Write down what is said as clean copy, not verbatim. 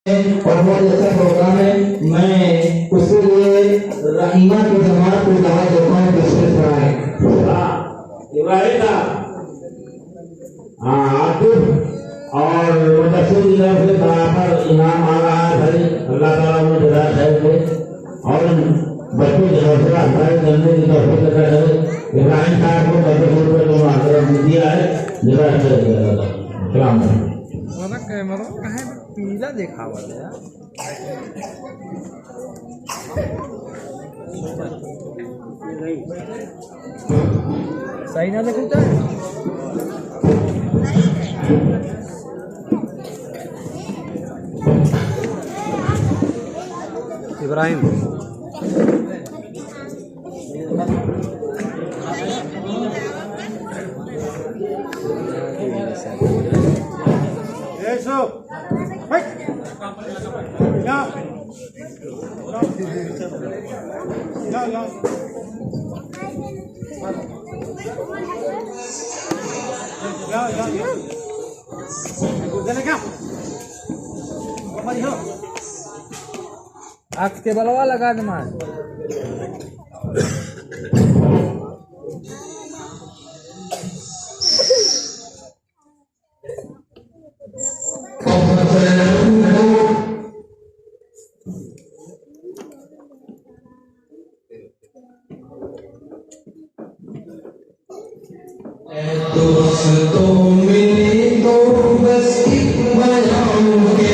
और बहुत अच्छा प्रोग्राम है। मैं उसके लिए रहीमा की जमात को दावत देता हूँ डिस्कस कराएं। इब्राहिम था आतिफ और मुदस्सिर की तरफ से बराबर इनाम आ रहा है भाई। अल्लाह ताला उन्हें हिदायत दे और बच्चों की हौसला अफजाई करने की तौफीक अता करे। इब्राहिम साहब को 10 रुपये का मातरम दिया है। हिदायत दे। सलाम वाला कैमरा कहाँ है? पीला देखा हुआ है यार। सही ना देखता है Ibrahim. Eso. Hey. Ya. Ya, ya. Ya, ya, ya. Dale acá. Vamos, hijo. आग के बलवा लगा दे मार। दोस्तों मिले तो बस एक बयान के